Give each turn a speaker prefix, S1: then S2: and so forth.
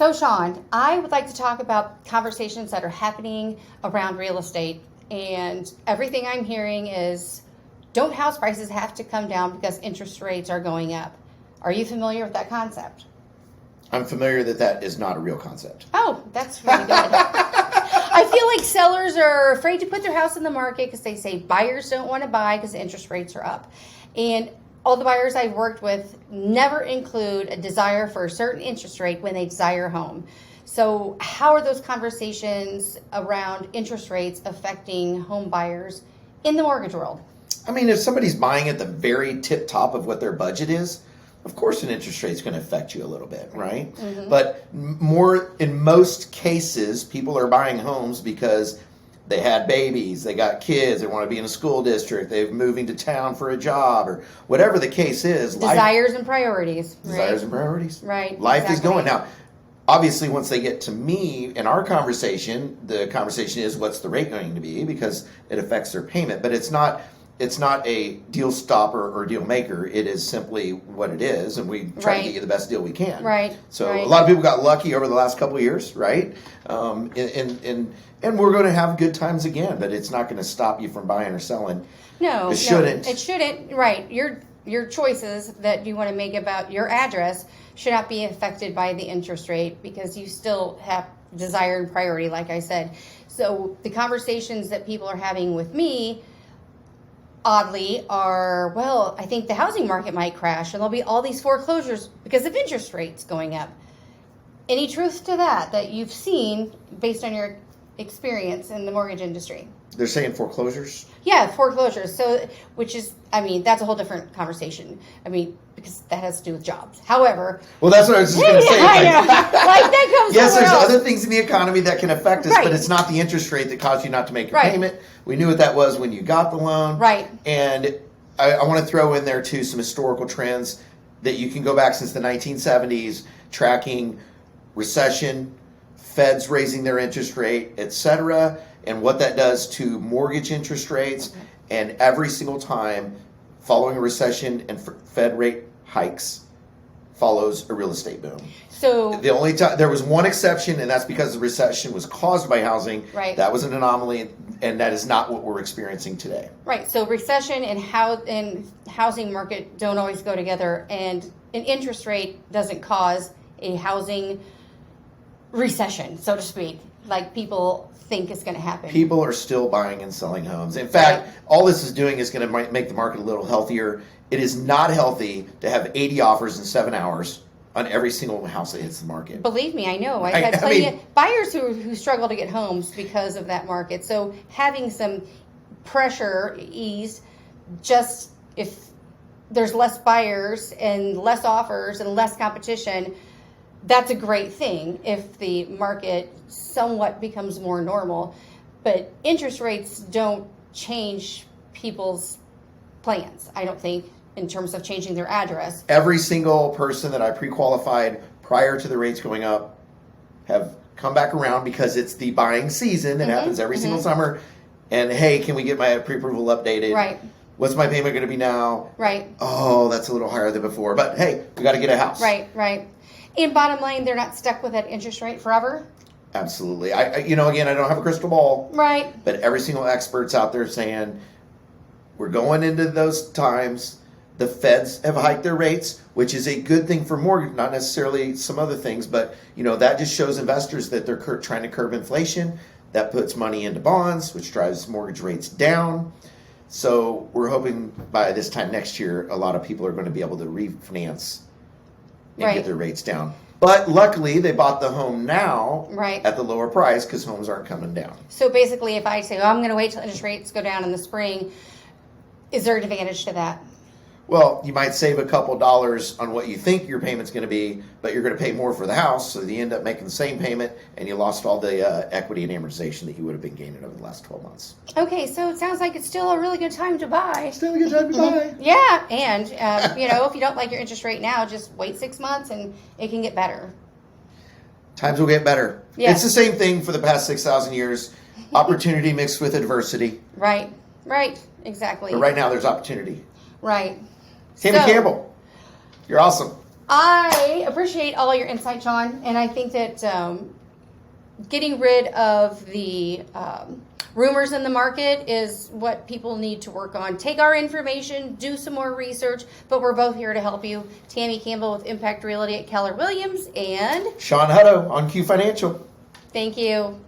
S1: So, Sean, I would like to talk about conversations that are happening around real estate. And everything I'm hearing is, don't house prices have to come down because interest rates are going up? Are you familiar with that concept?
S2: I'm familiar that is not a real concept.
S1: Oh, that's really good. I feel like sellers are afraid to put their house in the market because they say buyers don't want to buy because interest rates are up. And all the buyers I've worked with never include a desire for a certain interest rate when they desire a home. So how are those conversations around interest rates affecting home buyers in the mortgage world?
S2: I mean, if somebody's buying at the very tip top of what their budget is, of course an interest rate is going to affect you a little bit, right? Mm-hmm. But in most cases, people are buying homes because they had babies, they got kids, they want to be in a school district, they're moving to town for a job, or whatever the case is.
S1: Desires and priorities.
S2: Desires and priorities.
S1: Right.
S2: Life is going. Now, obviously, once they get to me in our conversation, the conversation is, what's the rate going to be? Because it affects their payment. But it's not a deal stopper or deal maker. It is simply what it is, and we try to get you the best deal we can.
S1: Right.
S2: So a lot of people got lucky over the last couple of years, right? And we're going to have good times again, but it's not going to stop you from buying or selling.
S1: No,
S2: it shouldn't.
S1: It shouldn't. Right. Your choices that you want to make about your address should not be affected by the interest rate because you still have desire and priority, like I said. So the conversations that people are having with me, oddly, are, well, I think the housing market might crash and there'll be all these foreclosures because of interest rates going up. Any truth to that you've seen based on your experience in the mortgage industry?
S2: They're saying foreclosures?
S1: Yeah, foreclosures. So, which is, I mean, that's a whole different conversation. I mean, because that has to do with jobs. However.
S2: Well, that's what I was just going to say.
S1: Like that comes
S2: yes, there's
S1: else.
S2: other things in the economy that can affect us, but it's not the interest rate that caused you not to make your payment. We knew what that was when you got the loan.
S1: Right.
S2: And I want to throw in there, too, some historical trends that you can go back since the 1970s, tracking recession, Feds raising their interest rate, etc., and what that does to mortgage interest rates. Mm-hmm. And every single time following a recession and Fed rate hikes follows a real estate boom.
S1: So
S2: the only time there was one exception, and that's because the recession was caused by housing.
S1: Right.
S2: That was an anomaly, and that is not what we're experiencing today.
S1: Right. So recession and housing market don't always go together, and an interest rate doesn't cause a housing recession, so to speak, like people think is going to happen.
S2: People are still buying and selling homes. In fact, all this is doing is going to make the market a little healthier. It is not healthy to have 80 offers in 7 hours on every single house that hits the market.
S1: Believe me, I know. I've had plenty of buyers who struggle to get homes because of that market. So having some pressure eased, just if there's less buyers and less offers and less competition, that's a great thing if the market somewhat becomes more normal. But interest rates don't change people's plans, I don't think, in terms of changing their address.
S2: Every single person that I pre-qualified prior to the rates going up have come back around because it's the buying season. It happens every single summer. And hey, can we get my pre-approval updated?
S1: Right.
S2: What's my payment going to be now?
S1: Right.
S2: Oh, that's a little higher than before. But hey, we got to get a house.
S1: Right. And bottom line, they're not stuck with that interest rate forever.
S2: Absolutely. Again, I don't have a crystal ball.
S1: Right.
S2: But every single expert's out there saying we're going into those times. The Feds have hiked their rates, which is a good thing for mortgage, not necessarily some other things, but that just shows investors that they're trying to curb inflation. That puts money into bonds, which drives mortgage rates down. So we're hoping by this time next year, a lot of people are going to be able to refinance and get their rates down. But luckily, they bought the home now at the lower price because homes aren't coming down.
S1: So basically, if I say, I'm going to wait till interest rates go down in the spring, is there an advantage to that?
S2: Well, you might save a couple dollars on what you think your payment's going to be, but you're going to pay more for the house, so you end up making the same payment, and you lost all the equity and amortization that you would have been gaining over the last 12 months.
S1: Okay, so it sounds like it's still a really good time to buy.
S2: Still a good time to buy.
S1: Yeah, and if you don't like your interest rate now, just wait 6 months, and it can get better.
S2: Times will get better.
S1: Yeah.
S2: It's the same thing for the past 6,000 years. Opportunity mixed with adversity.
S1: Right, exactly.
S2: But right now, there's opportunity.
S1: Right.
S2: Tammy Campbell, you're awesome.
S1: I appreciate all your insight, Sean, and I think that getting rid of the rumors in the market is what people need to work on. Take our information, do some more research, but we're both here to help you. Tammy Campbell with Impakt Realty at Keller Williams, and
S2: Sean Hutto on Q Financial.
S1: thank you.